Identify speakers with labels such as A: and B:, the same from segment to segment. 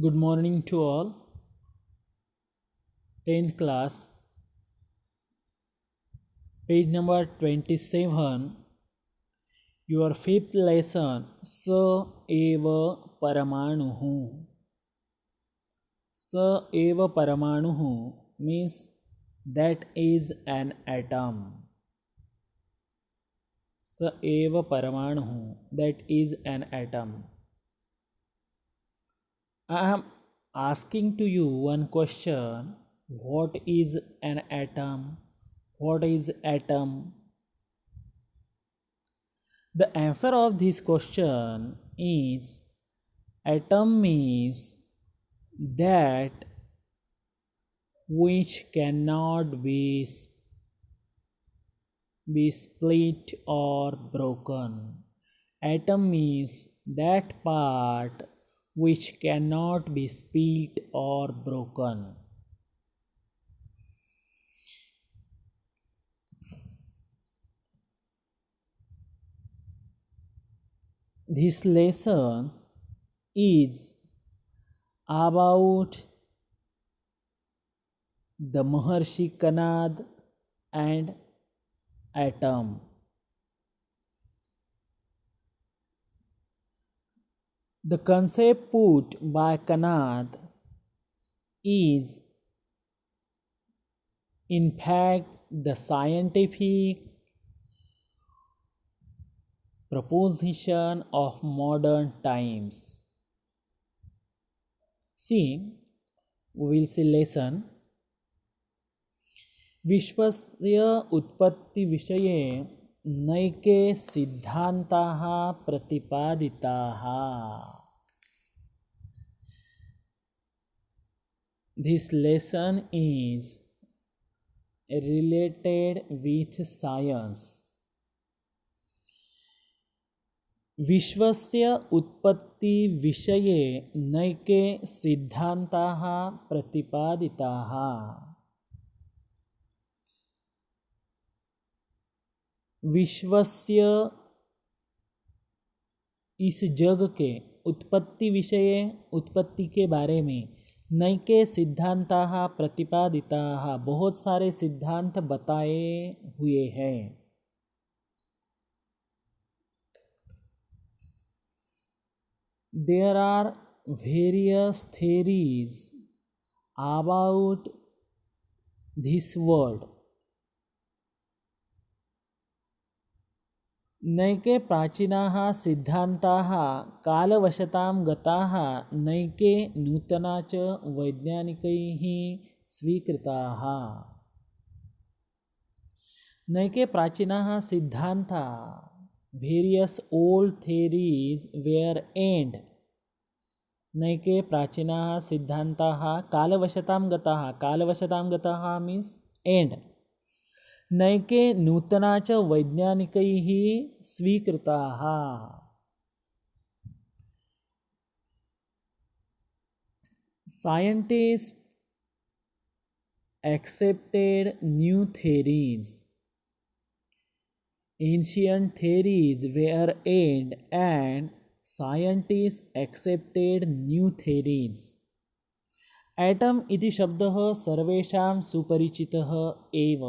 A: Good morning to all. 10th class, page number 27. Your fifth lesson, स एव परमाणुः. स एव परमाणुः means that is an atom. स एव परमाणुः, that is an atom. I am asking to you one question. What is an atom? What is atom? The answer of this question is atom means that which cannot be split or broken. Atom means that part which cannot be split or broken. This lesson is about the Maharshi Kanad and atom. The concept put by Kanad is in fact the scientific proposition of modern times. See, we will see lesson. विश्वस्य उत्पत्तिविषये नैके सिद्धान्ताः प्रतिपादिताः. This lesson is related with science. विश्वस्य उत्पत्ति विषये नैके सिद्धान्ताः प्रतिपादिताः. विश्वस्य इस जग के उत्पत्ति विषये उत्पत्ति के बारे में नैके सिद्धान्ताः प्रतिपादिताः बहुत सारे सिद्धांत बताए हुए हैं. There are various theories about this world. नैके प्राचीनाः सिद्धान्ताः कालवशतां गताः, नैके नूतना च वैज्ञानिकैः स्वीकृताः. नैके प्राचीनाः सिद्धान्ताः various old theories were end. नैके प्राचीनाः सिद्धान्ताः कालवशतां गताः. कालवशतां गताः means end. नैके नूतना च वैज्ञानिकैः स्वीकृताः. Scientists accepted new theories. Ancient theories were end and scientists accepted new theories. Atom इति शब्दः सर्वेषां सुपरिचितः एव.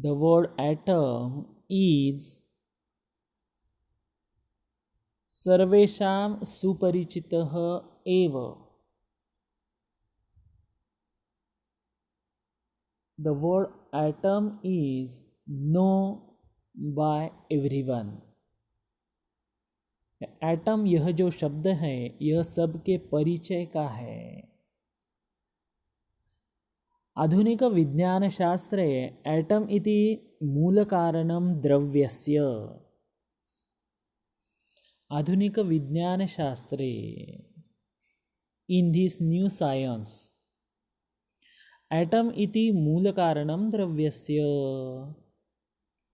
A: The word atom is सर्वेषां सुपरिचितः एव. The word atom is known by everyone. Atom यह जो शब्द है यह सबके परिचय का है. आधुनिक विज्ञान शास्त्रे एटम इति मूलकारणं द्रव्यस्य. आधुनिक विज्ञान शास्त्रे in this new science atom इति मूलकारणं द्रव्यस्य.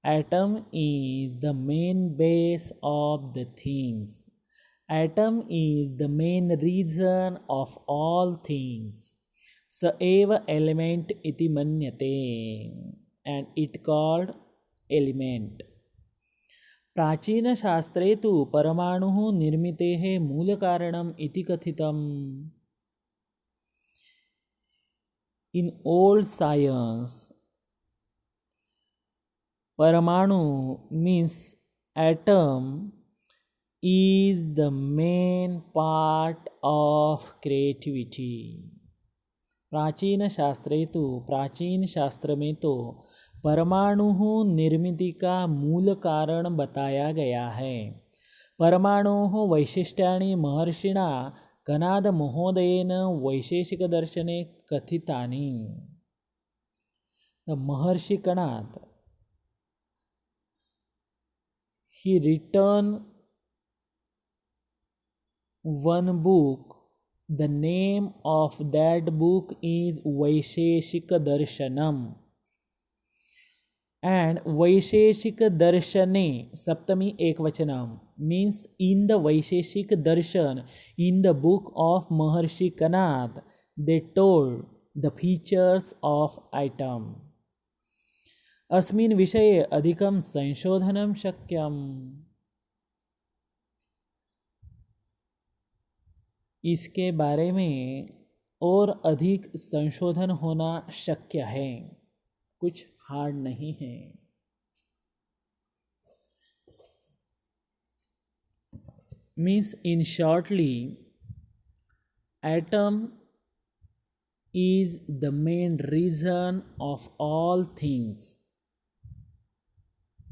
A: Atom is the main base of the things. Atom is the main reason of all things. स एव element इति मन्यते and it called element. प्राचीनशास्त्रे तु परमाणुः निर्मितेः मूलकारणम् इति कथितम्. In old science, Paramanu means atom is the main part of creativity. प्राचीन शास्त्रे तो प्राचीन शास्त्र में तो परमाणु निर्मिति का मूल कारण बताया गया है. परमाणोः वैशिष्ट्यानि महर्षिणा कणाद महोदयेन वैशेषिकदर्शने कथितानि. The Maharshi Kanad, he written one book. The name of that book is Vaisheshika Darshanam. And Vaisheshika Darshane, Saptami Ekvachanam, means in the Vaisheshika Darshan, in the book of Maharshi Kanad, they told the features of atom. अस्मिन् विषये अधिकं संशोधनं शक्यम्. इसके बारे में और अधिक संशोधन होना शक्य है, कुछ हार्ड नहीं है. Means in shortly, atom is the main reason of all things,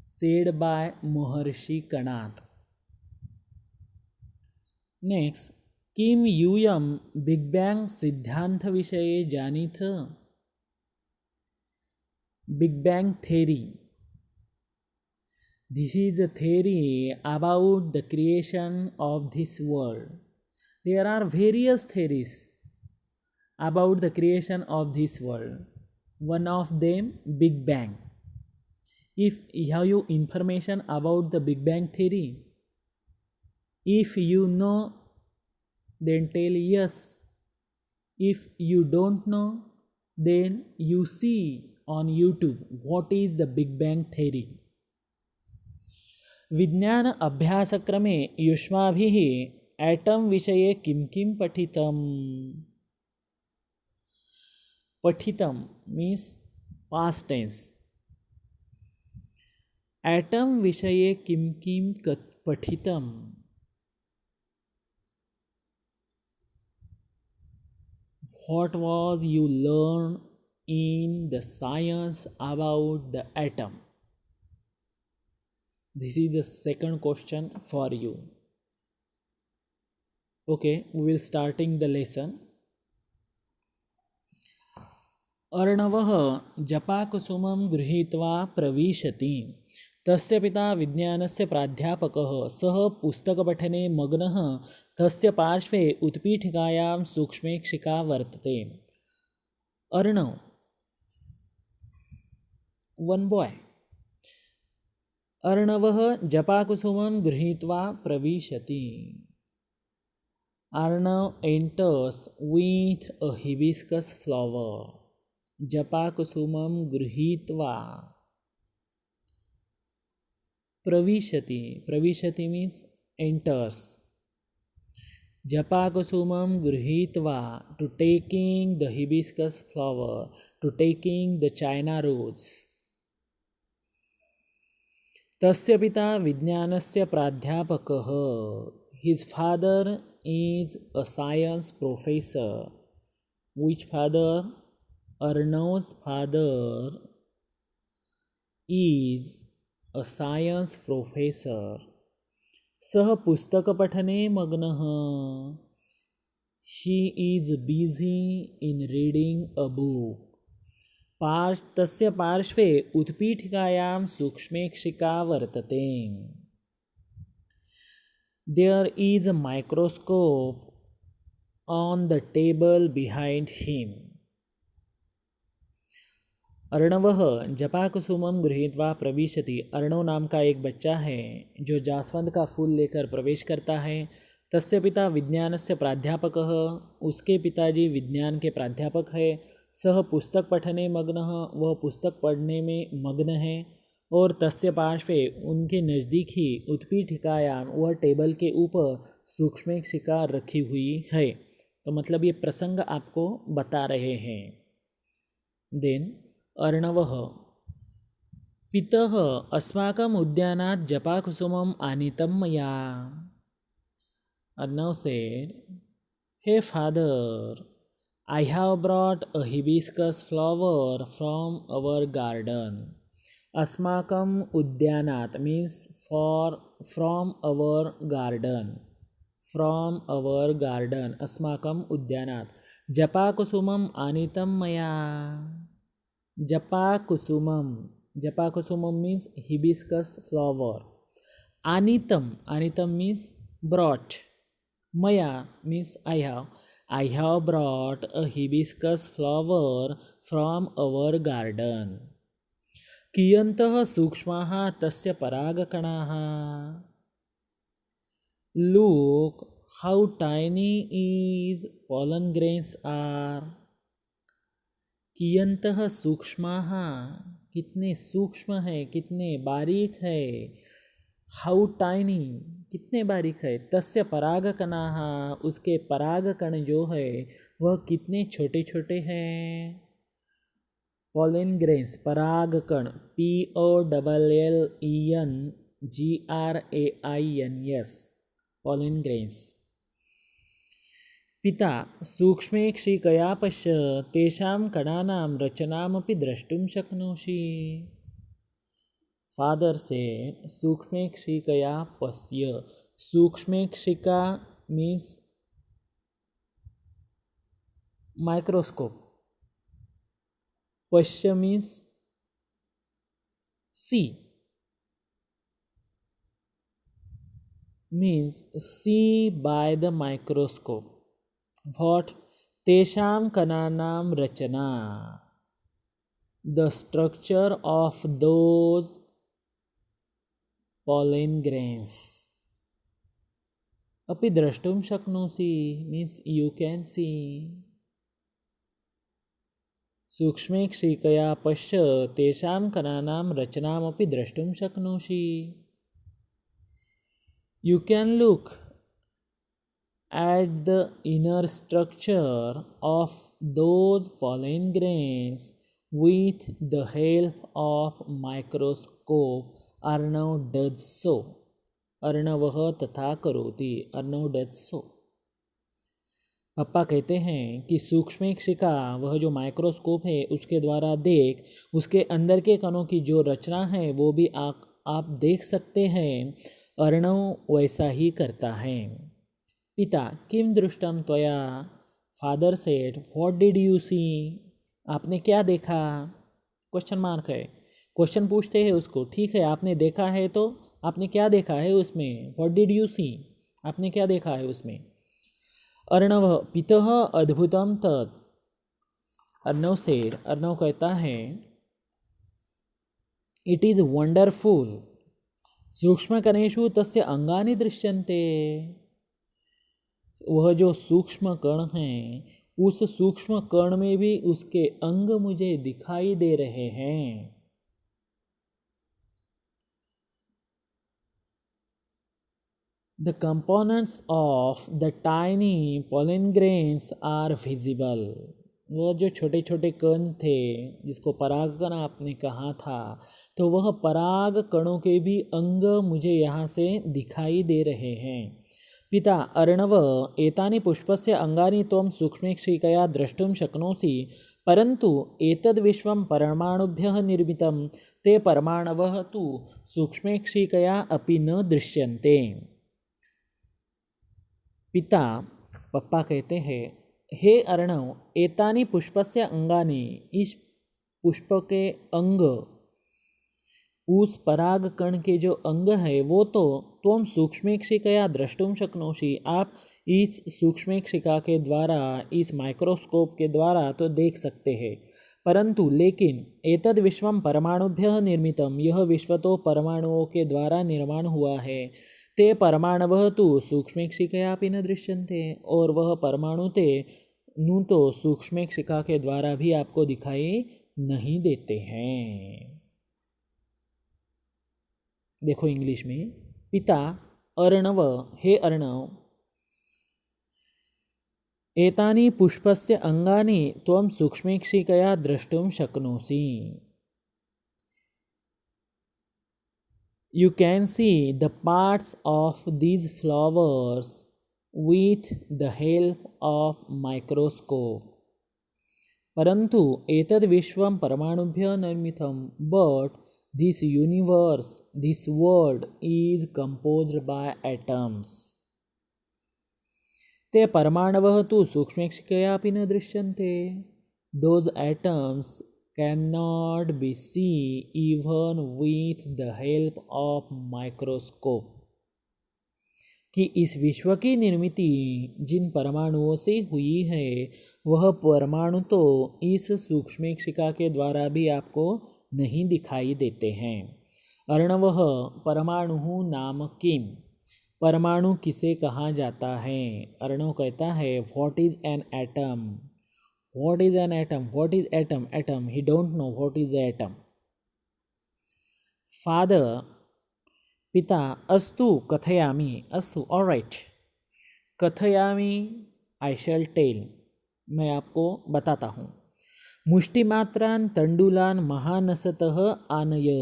A: said by Maharshi Kanad. Next, किम यूयम बिग बैंग सिद्धांत विषये जानीथ. Big bang theory. This is a theory about the creation of this world. There are various theories about the creation of this world. One of them, Big Bang. If you have information about the Big Bang theory, if you know, then tell yes. If you don't know, then you see on YouTube what is the Big Bang theory. विज्ञान अभ्यासक्रमे युष्माभिः atom विषये किं किं पठितम्. पठितम means past tense. Atom विषये किं किं पठितम्. What was you learn in the science about the atom? This is the second question for you. Okay, we will starting the lesson. अर्णवः जपाकुसुमं गृहीत्वा प्रविशति. तस्य पिता विज्ञानस्य प्राध्यापकः. सः पुस्तकपठने मग्नः. तस्य पार्श्वे उत्पीठिकायां सूक्ष्मेक्षिका वर्तते. Arnav, one boy. अर्णवः जपाकुसुमं गृहीत्वा प्रविशति. Arnav enters with a hibiscus flower. Japakusumam gruhitva. Pravishati. Pravishati means enters. Japakusumam gruhitva, to taking the hibiscus flower, to taking the China rose. Tasya pita vijnanasya pradhyapakah. His father is a science professor. Which father? Arnav's father is a science professor. सह पुस्तक पठने मग्नः. She is busy in reading a book. तस्य पार्श्वे उत्पीठिकायां सूक्ष्मेक्षिका वर्तते. There is a microscope on the table behind him. अर्णवः जपाकुसुमं गृहीत्वा प्रविशति. अर्णव नाम का एक बच्चा है जो जास्वंद का फूल लेकर प्रवेश करता है. तस्य पिता विज्ञानस्य प्राध्यापकः. उसके पिताजी विज्ञान के प्राध्यापक है. सह पुस्तक पठने मग्नः. वह पुस्तक पढ़ने में मग्न है. और तस्य पार्श्वे उनके नज़दीक ही उत्पीठिकायाम वह टेबल के ऊपर सूक्ष्मेक्षिका रखी हुई है। तो मतलब ये प्रसंग आपको बता रहे हैं। देन अर्णवः पितः अस्माकम् उद्यानात् जपाकुसुमम् आनीतं मया। Arnav said, "Hey father, I have brought a hibiscus flower from our garden." Asmakam udyanat means from our garden. From our garden. Asmakam udyanat. Japa kusumam anitam maya. Japa kusumam. Japa kusumam means hibiscus flower. Anitam. Anitam means brought. Maya means I have brought a hibiscus flower from our garden. कियन्तः सूक्ष्माः तस्य परागकणाः. Look how tiny is pollen grains are. कियन्तः सूक्ष्माः कितने सूक्ष्म है, कितने बारीक है. How tiny कितने बारीक है. तस्य परागकणाः उसके परागकण जो है वह कितने छोटे छोटे हैं. पॉलन ग्रेन्स परागकण POLLENGRAINS पॉलन ग्रेन्स. पिता सूक्ष्मेक्षिकया पश्य तेषां कणानां रचनामपि द्रष्टुं शक्नोषि. Father said, Sukshmekshikaya pasya. Sukshmekshika means microscope. Pasya means see. Means see by the microscope. What? Tesham kananam rachana. The structure of those pollen grains. अपि द्रष्टुं शक्नोषि means you can see. सूक्ष्मेक्षिकया पश्य तेषां कणानां रचनामपि द्रष्टुं शक्नोषि. You can look at the inner structure of those pollen grains with the help of microscope. Arnav does so. अर्णवः तथा करोति. Arnav does so. पापा कहते हैं कि सूक्ष्मेक्षिका वह जो माइक्रोस्कोप है उसके द्वारा देख उसके अंदर के कणों की जो रचना है वो भी आप देख सकते हैं. अर्णव वैसा ही करता है. पिता किम दृष्टम त्वया. Father said what did you see. आपने क्या देखा. क्वेश्चन मार्क है. क्वेश्चन पूछते हैं उसको. ठीक है आपने देखा है तो आपने क्या देखा है उसमें. What did you see. आपने क्या देखा है उसमें. अर्णव पितः अद्भुतम तत्. अर्णव सेड अर्णव कहता है इट इज़ वंडरफुल. सूक्ष्मकणेषु तस्य अंगानि दृश्यन्ते. वह जो सूक्ष्म कण हैं उस सूक्ष्म कण में भी उसके अंग मुझे दिखाई दे रहे हैं. The components of the tiny pollen grains are visible. वह जो छोटे छोटे कण थे जिसको परागकण आपने कहा था तो वह पराग कणों के भी अंग मुझे यहाँ से दिखाई दे रहे हैं. पिता अर्णव एतानि पुष्पस्य अंगानि त्वं सूक्ष्मेक्षिकया द्रष्टुं शक्नोषि परन्तु एतद् विश्वं परमाणुभ्यः निर्मितं. ते परमाणवः तु सूक्ष्मेक्षिकया अपि न दृश्यन्ते. पिता पप्पा कहते हैं हे अर्णव एतानि पुष्पस्य अंगानि इस पुष्प के अंग उस पराग कण के जो अंग है वो तो त्वं सूक्ष्मेक्षिकया द्रष्टुं शक्नोषि. आप इस सूक्ष्मेक्षिका के द्वारा इस माइक्रोस्कोप के द्वारा तो देख सकते हैं परंतु लेकिन एतद् विश्वं परमाणुभ्यः निर्मितं. यह विश्व तो परमाणुओं के द्वारा निर्माण हुआ है. ते परमाणवः तु सूक्ष्मेक्षिकया अपि न दृश्यन्ते. और वह परमाणु तो सूक्ष्मेक्षिका के द्वारा भी आपको दिखाई नहीं देते हैं. देखो इंग्लिश में, पिता अर्णव, हे अर्णव, एतानि पुष्पस्य अंगानि त्वं सूक्ष्मेक्षिकया द्रष्टुं शक्नोसि। You can see the parts of these flowers with the help of microscope. परंतु एतद् विश्वं परमाणुभ्यः निर्मितं, but this universe, this world is composed by atoms. ते परमाणवः तु सूक्ष्मेक्षिकया अपि न दृश्यन्ते. Those atoms cannot be seen even with the help of microscope. कि इस विश्व की निर्मिति जिन परमाणुओं से हुई है वह परमाणु तो इस सूक्ष्मेक्षिका के द्वारा भी आपको नहीं दिखाई देते हैं. अर्णवः परमाणु नाम किम, परमाणु किसे कहा जाता है. अर्णव कहता है what is an atom. What is an atom? What is atom? Atom. He don't know what is atom. Father, पिता, अस्तु कथयामि, अस्तु, all right. कथयामि, I shall tell. मैं आपको बताता हूँ. मुष्टिमात्रान् तंडुलान् महानसतः आनय.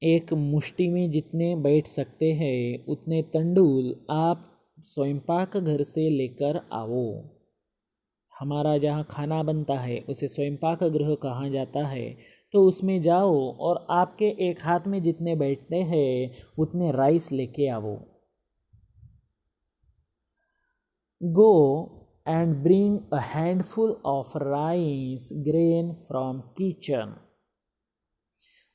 A: एक मुष्टि में जितने बैठ सकते हैं उतने तंडुल आप स्वयंपाक घर से लेकर आओ. हमारा जहाँ खाना बनता है उसे स्वयंपाक गृह कहा जाता है. तो उसमें जाओ और आपके एक हाथ में जितने बैठते हैं उतने राइस लेके आओ. Go and bring a handful of rice grain from kitchen.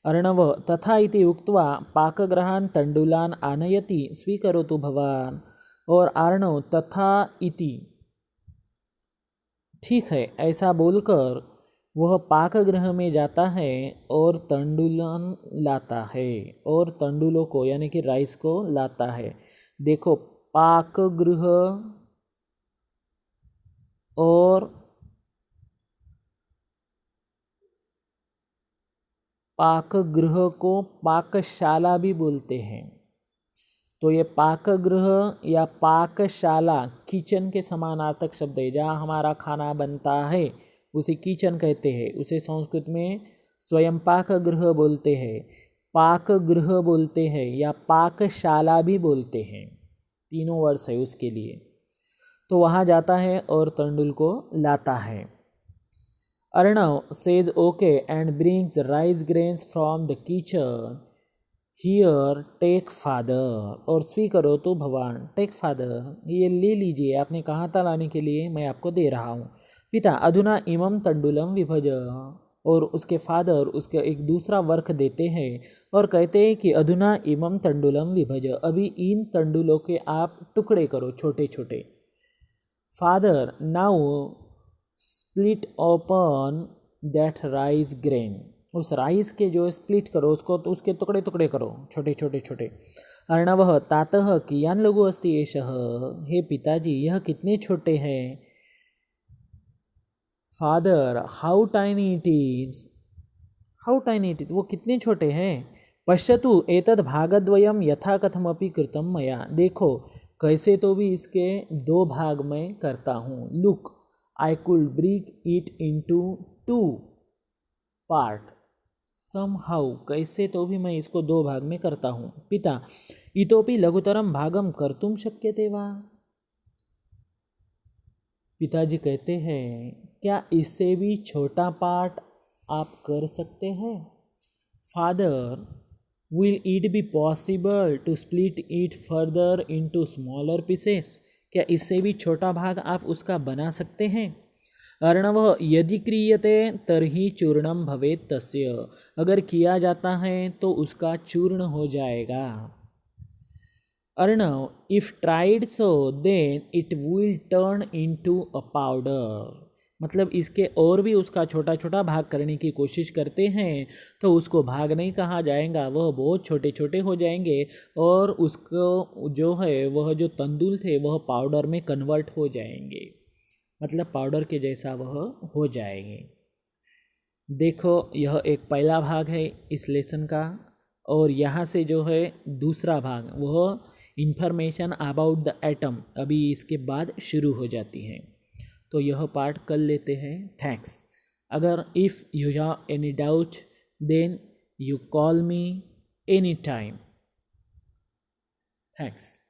A: Arnav तथा इति उक्त्वा पाकगृहान् तण्डुलान् आनयति. स्वीकरोतु भवान्. और अर्णव तथा इति, ठीक है, ऐसा बोलकर वह पाकगृह में जाता है और तंडुलन लाता है और तंडुलों को यानी कि राइस को लाता है. देखो पाकगृह और पाकगृह को पाकशाला भी बोलते हैं. तो ये पाकगृह या पाकशाला किचन के समानार्थक शब्द है. जहाँ हमारा खाना बनता है उसे किचन कहते हैं. उसे संस्कृत में स्वयं पाकगृह बोलते हैं, पाकगृह बोलते हैं या पाकशाला भी बोलते हैं. तीनों वर्ड है उसके लिए. तो वहाँ जाता है और तंडुल को लाता है. Arnav says okay and brings rice grains from the kitchen. Here take father. और स्वीकरो तो भगवान. टेक फादर, ये ले लीजिए, आपने कहा था लाने के लिए, मैं आपको दे रहा हूँ. पिता अधुना इमं तंडुलम विभज. और उसके फादर उसके एक दूसरा वर्क देते हैं और कहते हैं कि अधुना इमं तंडुलम विभज. अभी इन तंडुलों के आप टुकड़े करो छोटे छोटे. Father now split open that rice grain. उस राइस के जो स्प्लिट करो उसको, तो उसके टुकड़े टुकड़े करो छोटे छोटे छोटे. अर्णवः तातः कियान् लघु अस्ति एषः. हे पिताजी यह कितने छोटे हैं. Father how tiny it is. How tiny it is, वो कितने छोटे हैं. पश्यतु एतद् भागद्वयं यथा कथमपि कृतं मया. देखो कैसे तो भी इसके दो भाग में करता हूँ. Look I could break it into 2 part. Somehow, कैसे तो भी मैं इसको 2 भाग में करता हूँ. पिता इतोपि लघुतरम भागम कर्तुम शक्यते वा. पिताजी कहते हैं क्या इससे भी छोटा पार्ट आप कर सकते हैं. Father will it be possible to split it further into smaller pieces. क्या इससे भी छोटा भाग आप उसका बना सकते हैं. अर्णव यदि क्रियते तर्हि चूर्णम भवेत् तस्य. अगर किया जाता है तो उसका चूर्ण हो जाएगा. Arnav if tried so then it will turn into a powder. मतलब इसके और भी उसका छोटा छोटा भाग करने की कोशिश करते हैं तो उसको भाग नहीं कहा जाएगा, वह बहुत छोटे छोटे हो जाएंगे और उसको जो है वह जो तंदुल थे वह पाउडर में कन्वर्ट हो जाएंगे. मतलब पाउडर के जैसा वह हो जाएंगे. देखो यह एक पहला भाग है इस लेसन का और यहाँ से जो है दूसरा भाग वह इंफॉर्मेशन अबाउट द एटम अभी इसके बाद शुरू हो जाती है। तो यह पार्ट कर लेते हैं। थैंक्स। अगर if you have any doubt then you call me any time. Thanks.